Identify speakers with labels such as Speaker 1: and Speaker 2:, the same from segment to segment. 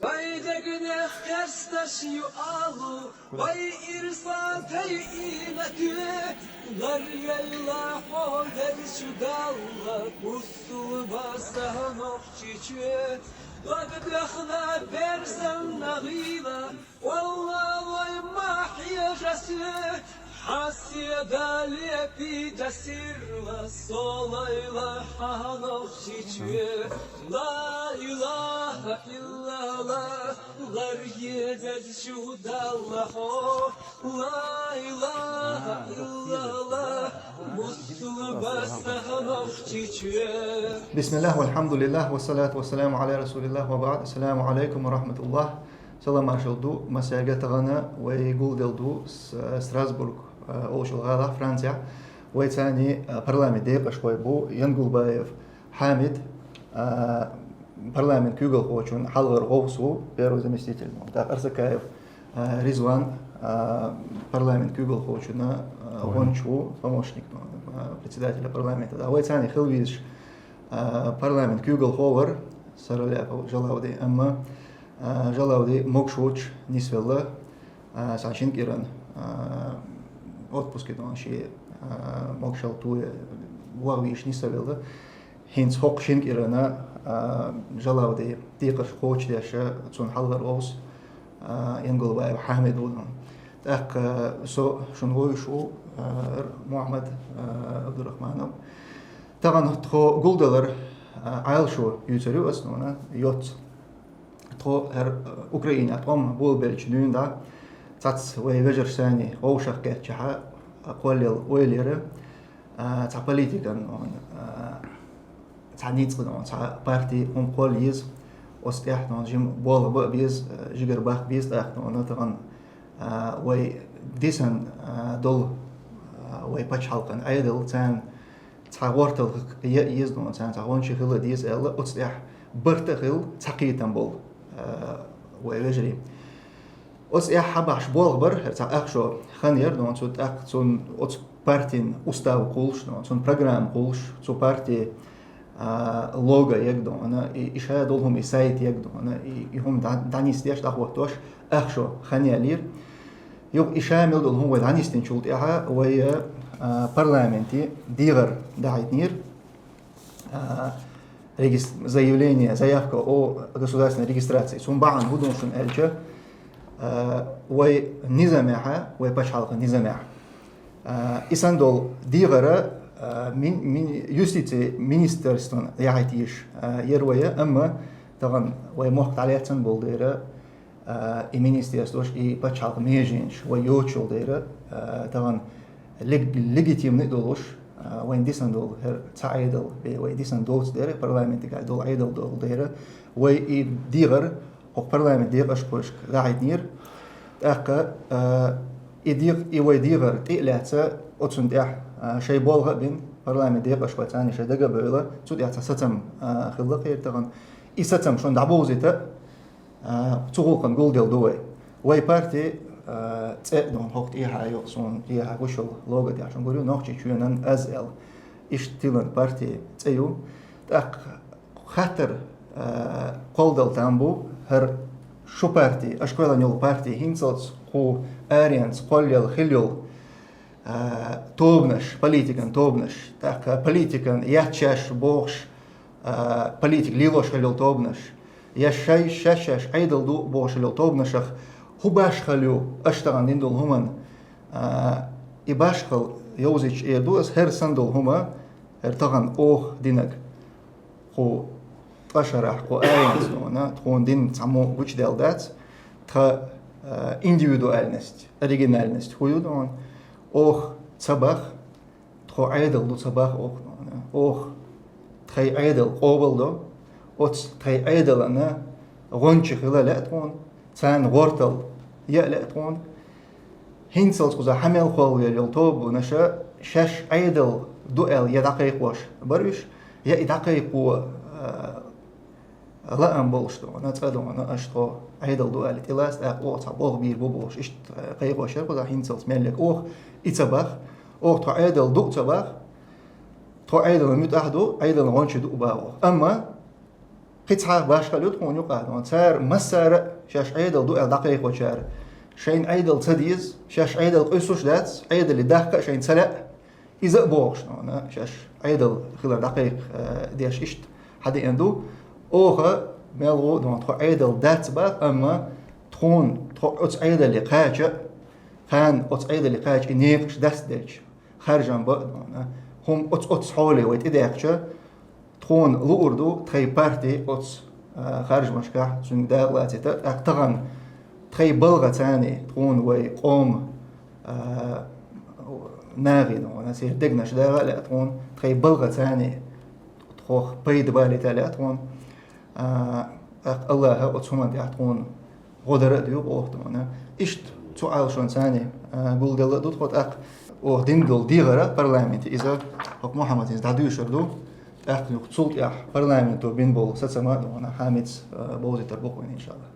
Speaker 1: Vaidegne kerstas ju alu, vai irsatei inatü, larjella hoder sudalla, kussul basah nokçiçe, lagdakhna berzan naghila, wallah way mahya jasü, حاسيدا لي في جسير وصوليلا حانوف شيشوي لا إله إلا الله غريب الجود الله لا إله إلا الله مسلم بسهنوف شيشوي
Speaker 2: بسم الله والحمد لله والصلاة والسلام على رسول الله وبعد. السلام عليكم ورحمة الله. سلام أرشلدو مساجة تغنى ويقول دلدو ستراسبورغ أوشل غالا فرنسا ويتاني برلمان ديب أشوي بو ينقل بايف حامد برلمان كيوغل خوشون حلغر غوصو بيرو заместитель так أرسكايف رزوان برلمان كيوغل خوشون غونشو помощник председателя парламента да ويتاني خلويش парламент كيوغل ховар سرلاف جلاودي أما جلاودي مكشوش نسولا ساشين كيران отпуске dan și mokshal tu wawиш nisavela hins hokshin irana jalawde tiqash coach desha tsun halgar os yengol bay Hamid ulan tak so shun hoyshu Muhammad Abdurrahmanov tagan tho guldalar ayl shu yutseru asnona yot tho her Ukraina tom bol belchnunda تاц ويجر ثاني أو شركة جها قليل ويليره تاع بوليتيكان تاع نيت قدام تاع بارتي هم قليز وستيح نجيم بول بيز جيجر باخ بيز تاعنا طبعا وي ديسن دول وي باتش حلقن أيدل تاع ورتل يزدون تاع وانشي خلا ديز ألا وستيح برتخل تقيتن بول ويجري os ja habaš bolbar ta akšo khanjer no so tak son os partin ustav kulš no son program kulš so parti logo yegdo ana isha dolhum isayt yegdo ana hum danis diash da waqtosh akšo khanyalir yok isha mil dolhum wa danistin chult yaha wa парламенти дигар дайтнир заявление заявка о государственной регистрации сумбан будуншун элче ونظامها وباش حلقة نظامها إسان دول ديغرة من يوستيتي مينسترستون يعيتيش يروية أما طبعا وموقت عليها تنبول ديرة المينسترستوش باش حلقة ميجينش ويوتشول ديرة طبعا ليجيتيم ندولوش وين ديسان دول هر تعيدل وين ديسان دولز ديرة برلمانتي قاعد دول عيدل دول ديرة ويديغر وبرلمان دير أشكرك قاعد نير أكا يدير يودير تقلعت أتصن ده شيء بالغ بين برلمان دير أشكرك ثاني شيء دقة بيلا تود يعت ستم خلق يرتغن إستم شون دعوزته تقولكن قول دل دوي وي بارتي تأدون وقت إيها يقصون إيها وشل لوجد عشان قولوا نحكي شوية أزل إشتيلن بارتي تأيو أك خاطر قلدل تامبو هر شو بارتي أشكال نيول بارتي هينصلت خو أريانس قليل خليل توبنش بوليتيكان توبنش تاك بوليتيكان ياتشاش بوش بوليتيك ليلوش خليل توبنش يشاي شاشاش عيدل دو بوش خليل توبنشخ هو باش خليو أشتغل ديندول همان إباش خل يوزيش إيدوس هر سندول هما ارتغن أوه دينك خو أشرح قو أينس دونا تكون دين تعمو وش دالدات تا individualnost originalnost هو دون أوه صباح تخو عيدل دو صباح أوه تخي عيدل قابل دو أوت تخي عيدل أنا غنش خلا لا تكون تان غورتل يا لا تكون هينسلت كذا حمل خال يلتوب ونشا شش عيدل دوال يدقيق واش بريش يا دقيق لا أمبولش دو أنا تفادو أنا أشتو عيدل دو قالت إلاس أقوى تعبوغ بير بوبوش إشت قيق وشر قدا هينسلت مالك أوه إتباخ أوه تو عيدل دو تباخ تو عيدل ميت أحدو عيدل غنش دو باوغ أما قطعة باش خلوت هون يقعد صار مسار شاش عيدل دو دقيقة وشار شين عيدل تديز شاش عيدل قيسوش دات عيدل اللي داخل شين سلق إذا بوش شاش عيدل خلال دقيق ديش إشت حد عنده أوه ملو دون تخو عيدل دات بات أما تخون تخو أتس عيدل اللي قاچة خان أتس عيدل اللي قاچ إنيقش دست ديش خارجان بقى هم أتس حولي ويت إداقشة تخون لوردو تخي بارتي أتس خارج مشكح سن دالاتي تغن تخي بلغة تاني تخون وي قوم ناغي نو نسير دقناش داغا لا تخون تخي بلغة تاني تخوخ بيد بالي تالا تخون الله أتسومان دي تخون غدر ديو بوقتمانا إشت سؤال شون تاني قول دل دو تخوت أو ديندل ديغرا برلامنتي إذا حق محمد إذا دعدو يشردو يقتصلت برلامنتو بين بول ستسمع وانا حامد بوزي تربوكوين إن شاء الله.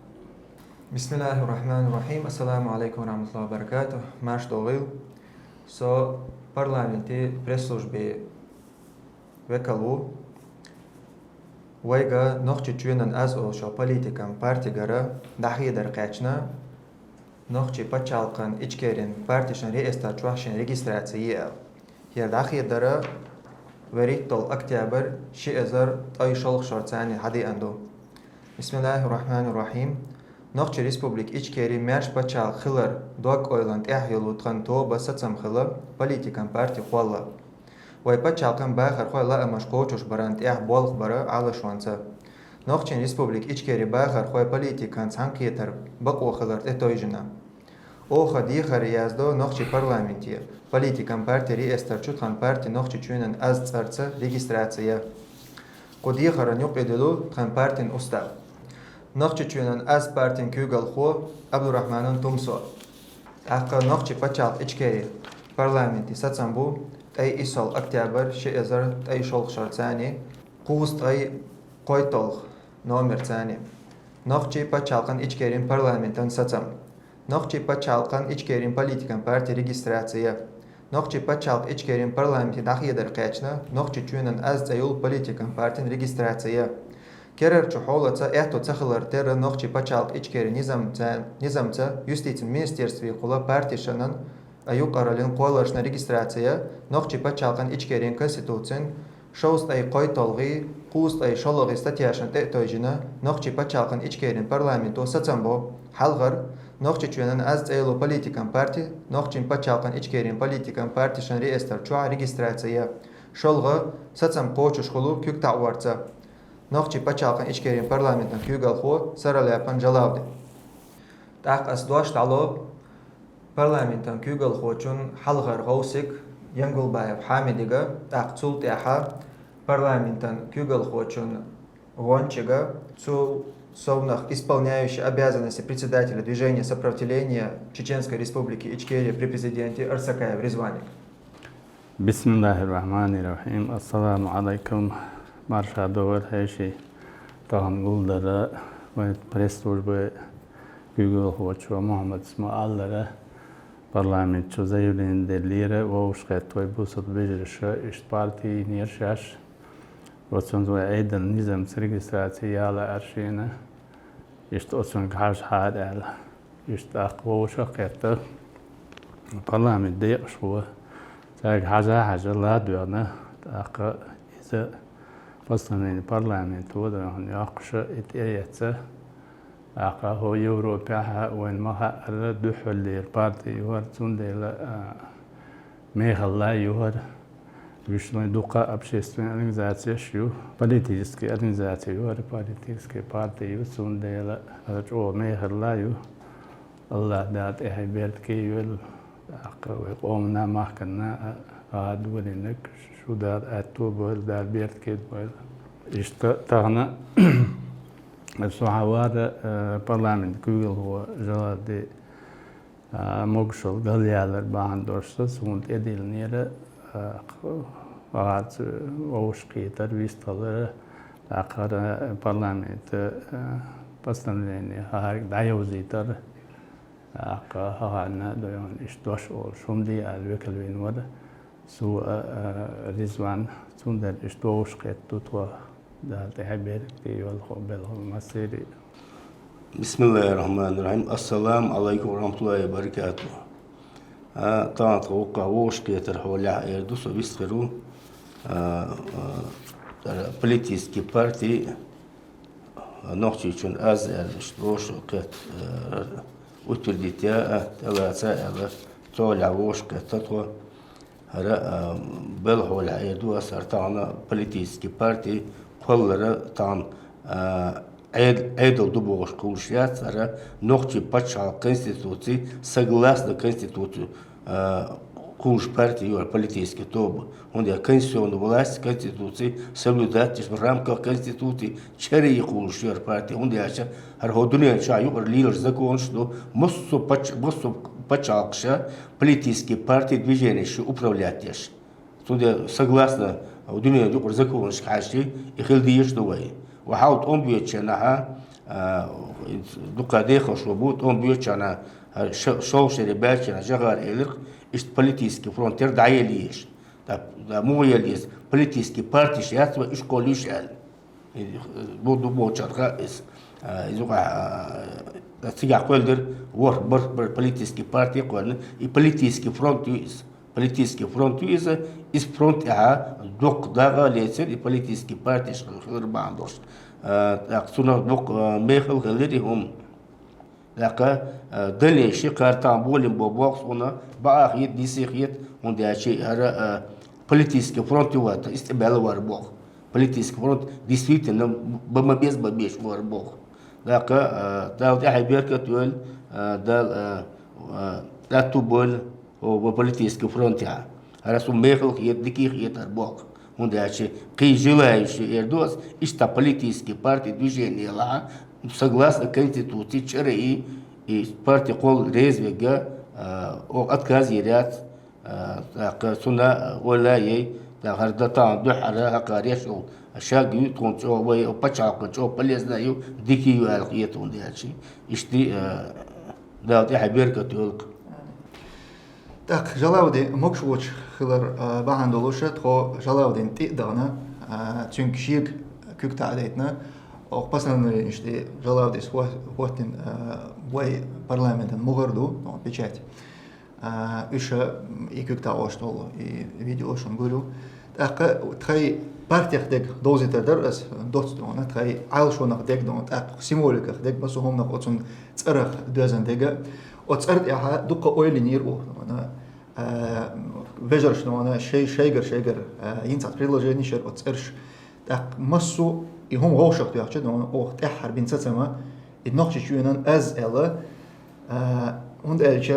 Speaker 3: بسم الله الرحمن الرحيم. السلام عليكم ورحمة الله وبركاته. ماش دوغيل سو برلامنتي برسوش بي وكالو ويغا نوخچي چوينن از او شو политикам партигара дахи дар قاچنا نوخچي پچالقن اچكيرين партишن رئيستا چوحشن ريجستراتسيي هير داخي دارا وريتول اكتوبر شيزر اي شولخ شورتاني هدي اندو. بسم الله الرحمن الرحيم. نوخچي ريسبوبليك اچكيري ميرش پچال خلر دوك اويلاند احيلو تخن تو بساتسم خلا политикам партي خوالا وي پچالقن باخر خوالا امشقوچوش برانت اح بولخ برا على شوانسا. نوخچين ريسبوبليك اچكيري باخر خواي политикан سانكيتر بقو خلرت اتويجنا اوخا ديخر يازدو نوخچي парламентيه политикам партي رئيستر چوتخان партي نوخچي چوينن از царца регистрация قديخر نيوق ادلو تخان партين استاق نوخچي چوينن از партين كوغل خو عبدالرحمن تومسو اقا نوخچي پچال اچكيري парламентي ساتسامبو اي اسول اكتوبر شيزر اي شولخ شرطاني قوست اي قويتولخ نومر تاني نوخچي پچالقن اچكيرين парламентن ساتسام نوخچي پچالقن اچكيرين политикам партي регистрация نوخچي پچالق اچكيرين парламенти داخي در قاچنا نوخچي چوينن از زيول политикам партين رегистрация كرر چحولتا احتو تخلر تر نوخچي پچالق اچكيرين نظامتا юстицин министерстве قولا партишنن ايوق ارالين قولاشنا رегистрация نوخچي پچالقن اچكيرين конституцин شوست اي قويتولغي قوست اي شولغي статьяшن تأتوجنا نوخچي پچالقن اچكيرين парламентو ساتسامبو حلغر نوخچي چوينن از زيولو политикам партي نوخچين پچالقن اچكيرين политикам партишن رئيستر چوع رегистрация شولغا ساتسام قوچوش خلو كيك تعورتا نوخچي پچالقن اچكيرين парламентن كيوغال خو سرالاپن جلاودي تاق اس دوش تعلو парламентن كيوغال خوچون حلغر غوسك ينقل بايب حامديغا تاق цулت احا парламентن كيوغال خوچون гончига цул Совнах, исполняющий обязанности председателя движения сопротивления Чеченской Республики Ичкерия при президенте Арсакаев Резваник.
Speaker 4: Bismillahirrahmanirrahim. Assalamu alaikum. Marşadoğur heşi tağın guldara ve pres slужбы Google hoçu Muhammed İsmail'lara parlamentço zaявленleri ve uşqat ve busat bejrişa iş parti nirşaş وصلنا وعيد النظام ريجستراتي على أرشينا يشتغلون كحاج حاد على يشتاقوا شقيته برلمان ديق شو تاج حاجة لا دونا تاق إذا فصلنا البرلمان تودا يعني أقش إتياته تاق هو يوروبيا وين ما الدخول للبارتي يورتون ديلا ميخلا يور Вишной дука общественной организации шью, политические организации юры, политические партии юсундела, о мехерлаю, Allah дат эхберт ки юл, аквы омна махкана адвулинек, шудат атту бол дар берт ки бол. Ишта тагна الصحوار парламент كويل هو جلاد مقشل قليالر باندورسة سوند إديل نيرة وقت ووشقيتر ويستغل آخر برلمانت بستنليني هاي دايوزيتر آخر هانا دوين إشتوش أول شمدي الوكلين ود سو رزوان سوندر إشتوش قيت توتوا ده تحبير كتير بالمصيري.
Speaker 5: بسم الله الرحمن الرحيم. السلام عليكم ورحمة الله وبركاته. طبعا توقع وش كتر حولها يردوس وبيستخرو политический партии нохчичун аз штрош кет утвердитя талаца толя вош кет هذا بلغوا العيدوا سرطان политический партии كلها طعن عيدل دبوش كوشيات هذا نقطة بتشع конституции согласно конституции куш партии или политический топ он я конституционную власть конституции соблюдать в рамках конституции через куш партии он я сейчас هالهدول شايو ليلر закон что مصو пачалкша политический партии движение что управлять яш. Туда согласно ودنيا دوق закон шхаши и хилдиеш دوي. وحاول أم بيتشنها دوقا ديخو شلوبوت أم بيتشنا شو شربات شنا جغار إلك إشت политический фронтер دعيليش. دا مو يليس политический партии شيات وإيش كوليش قال. بودو بوتشرقا إس إذا تيجي أقولدر ور بر политический партии قلنا и политический фронт юис. Политический фронт юиса из фронт دوق داغا ليسر и политический партии شغل باندوش. так суна دوق ميخل خليري هم. لكن دليل كارتان بولين بوبوكس هنا باخيت ديسيخيت وندي شيء هذا политический фронт يوات استقبال واربوخ. политический фронт действительно بما بيش واربوخ. لكن دال أحبيرك تقول دال لا تقول هو политический фронт يا. هذا سميخل خيت دكيخ خيت أربوخ. وندي شيء كي желающий эрдос إشتا политический партии движение لا согласно конституции чари и партия кол резвега отказ ярят так суна ولا ей так хардатан духара хакарешул шаги тончо вай пачалка чо полезна ю дикию алхиетун дячи ишти да حبيرك تقولك
Speaker 2: так жалауди мокшвоч хилар бахандолуша то жалаудин тидана чункшиг күктадетна وقصنا إنشتي جلاديس وقتن وي парламентен مغردو نو بيجات إيش يكوكتا أشتول فيديو أشون قولوا تخي партия خدك دوزي تدرس دوتستون تخي عالشون خدك دون سيمولك خدك بس هم نقطن تسرخ دوزن دقة وتسرد إياها دقة أويل نيرو أنا فيجرش أنا شيء ينسات بريلوجي نشر وتسرش مسو هم غوشق تياخد دون وقت أحر بين سما النقطة شوينان أز إلا هند إلش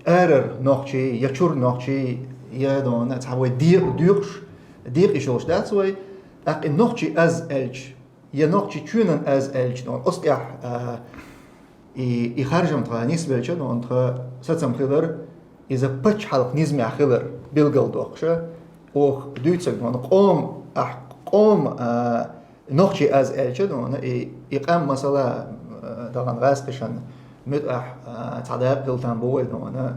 Speaker 2: أرر نقطة يشور نقطة يدون تعوي دير إيشوش ده سوي النقطة أز إلش نقطة شوينان أز إلش دون أصل يخرجم ترى نسبة إلش دون ترى ساتسم خلر إذا بتش حلق نزمي خلر بيلقل دوخشة أو دوتسك دون قوم نقطة از إلشة دون إقام مثلا دارن غاسقشان متأح تعذاب دلتان بوي دون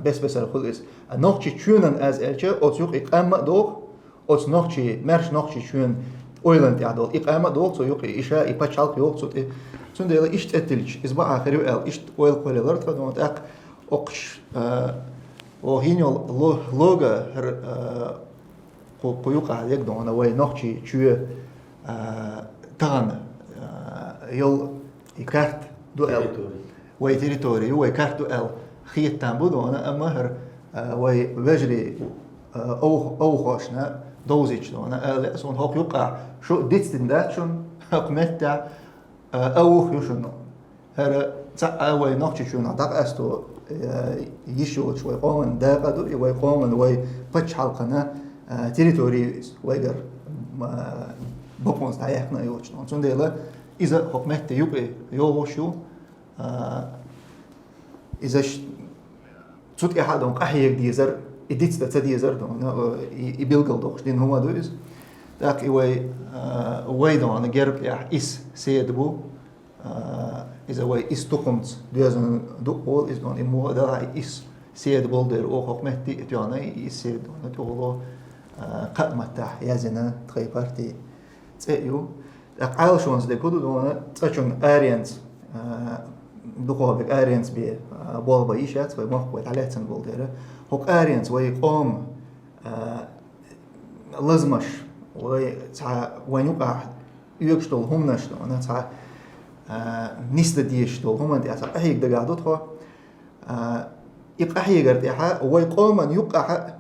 Speaker 2: بس الخلص نقطة شونن از إلشة أتوق إقام دوق أت نقطة مرش نقطة شون أويلن تعدل إقام دوق سويق إشاء إبتشالك يوق سوت سنديلا إشت أتلش إسبوع آخر يوم إشت أويل قليلر تدون تأق أقش وهينيو لوجا قيوق عليك دون وين نقطة شو تغن يل يكارت دوال وي تيريتوري وي كارت دوال خيت تامبو دونا اما هر وي وجري او خوشنا دوزيج دونا ال سون هوك يقع شو ديتستن دات شون حكمت تاع او يشنو هر تاع وي نوتشي شون داك استو يشو شوي قومن داقدو وي قومن وي بتش حلقنا تيريتوري ويغر بقونس دايخنا يوچنون چون دیلا إذا حكمت يوشو إذا صوت أحد دون قحيك ديزر إديت تديزر دون يبيلقل دوخش دين هما دوز داك وي دون جرب إس سيدبو إذا وي إس تقمت دوزن دوقول إز دون إمو دا إس سيدبو دير أو حكمت تيانا إس سيد دون تقولو قمت تاع يازنا تغي بارتي تأيو عالشونز ده كده دونا تأشون أرينز دقوبك أرينز بي بول بايشات ومخبط عليه تنقول ده هوك أرينز ويقوم لازمش وين يقع يكشتل هم نشتل أنا تاع نيست ديشتل هم أنت أصلا أهيك دقعدو تخو يقع هي قرتيها ويقوم أن يقع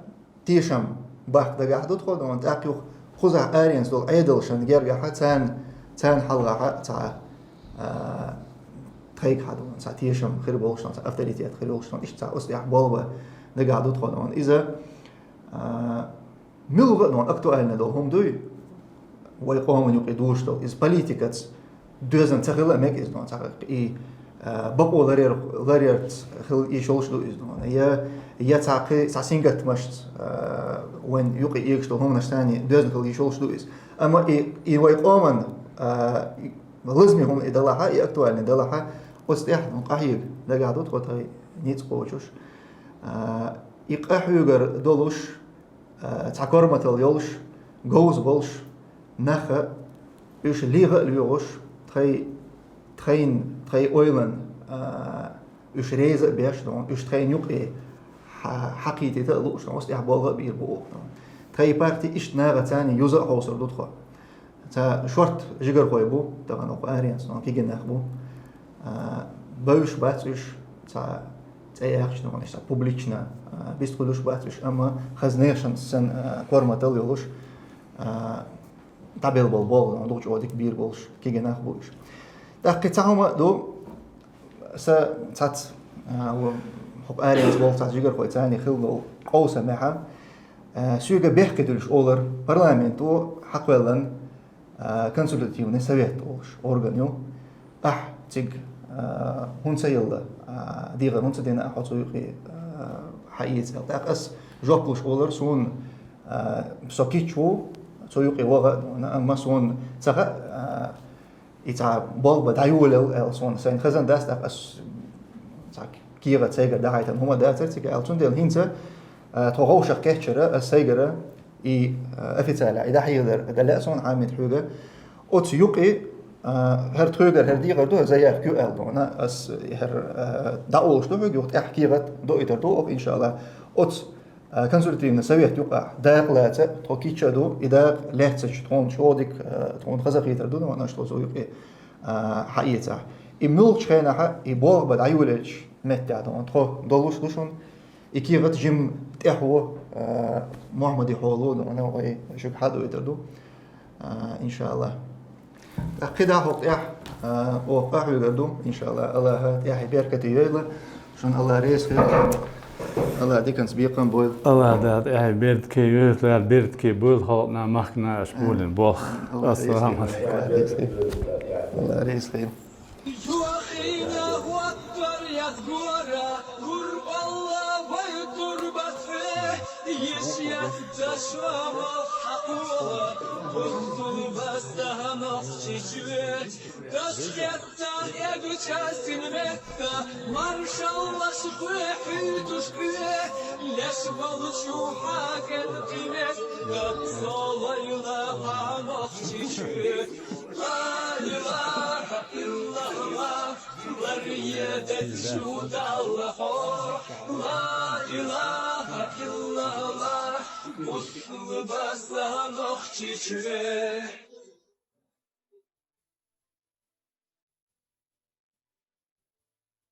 Speaker 2: تيشم باق دقعدو تخو دونا تأكيو خزع أرينز دول عيدلشن جرجع تان حلقة تاع تخيك هذا تاع تيشم خير بولشن تاع أفتريتيات خير بولشن إيش تاع أصلح بالبا دقعدو تخو دونا إذا ملغة دون أكتوالنا دول هم دوي ويقومون يقيدوش دول إز بوليتيكاتس دوزن تخيل أمك إز دون تخيل إي بقوا غريرت خل يشولش دول إز دون يا تعقي تعسينجت مشت وين يقي إيش دول هم نشتاني دوزن خل يشولش دول إز أما إي ويقومون لازم هم إدلها إي أكتوالنا إدلها وستيح نقاهيق دقعدو تخو تاي نيت قوشوش يقاحيوغر دولوش تعكرمت اليولش جوز بولش نخا إيش ليغة اليوش تخين أويلن إيش ريزة بيش دون إيش تخين يقي حقيقة تلوش دون وستيح بالغ بير بوق تخي بارتي إيش ناغة تاني يوزع حوصر دوتخا تا شورت جيجر خويبو تغنو قارينس دون كي جنخبو بوش باتش تا تأيخش دون إيش تا بوبليشنا بيست كلوش باتش أما خزنيشن سن كورماتل يولوش تابيل بالبول دوش عودي كبير بولش كي جناح بولش دقيقة دو تات حق أرينز بول تات جيجر خوي تاني خلو قوسة معها سويجا بيحكي دولش أولر برلمانتو حقولن كونسولتيف نسويت أولش أورغانيو تيج هون سيلا ديغا هون سدينا أحط سويقي حقيقة تأقس جوكلش أولر سون سوكيتشو سويقي وغا أما سون تغا إتا بالبا دايول سون سين خزن داس تأقس كيغا تيغا داعيتن هما داتر تيغا ألتون ديل هينتا تغوشا كيتشرا السيغرا إي أفتالا إذا حيغدر دلاء سون عامد حوغا أوت يوقي هر تروگر هر دیگر دو زیاد کیو ال دونا از هر داولش دو بگوت احکیرت دو ایتر دو ook inshallah ot کنسولتیو نسویت یوقع داقلات توکیچ دو إذا لهت تون شودك تون خزق ایتر دو وانا شلو زو یوقع حقیقتا ایملش خینا ح ایبور بد عیولش مت دون ترو دولوش دوشون ایکیرت جیم تحو محمد حولو دونا وای شو حدو ایتر دو inshallah كده هقطع وقع يقدو إن شاء الله الله يحيي بركة يلا شون الله ريس الله ديكن سبيقا بول
Speaker 4: الله ده يحيي بيرد كي يلا بيرد كي بول خلنا مخنا شمولن بوخ السلام عليكم
Speaker 2: الله ريس خير
Speaker 1: يوخينا وطر يذكورا قرب الله ويتربت فيه يشيط تشوى حقوها بطل بستها نصيشوه تشكتان يدو تشاسين مكتا مارشالله شخوه حيتو شخوه ليش بلشوحا كنتينت قبصة ليلة نصيشوه لا إله إلا الله وريادة شهود الله لا إله إلا الله مسلم بس لها نخشي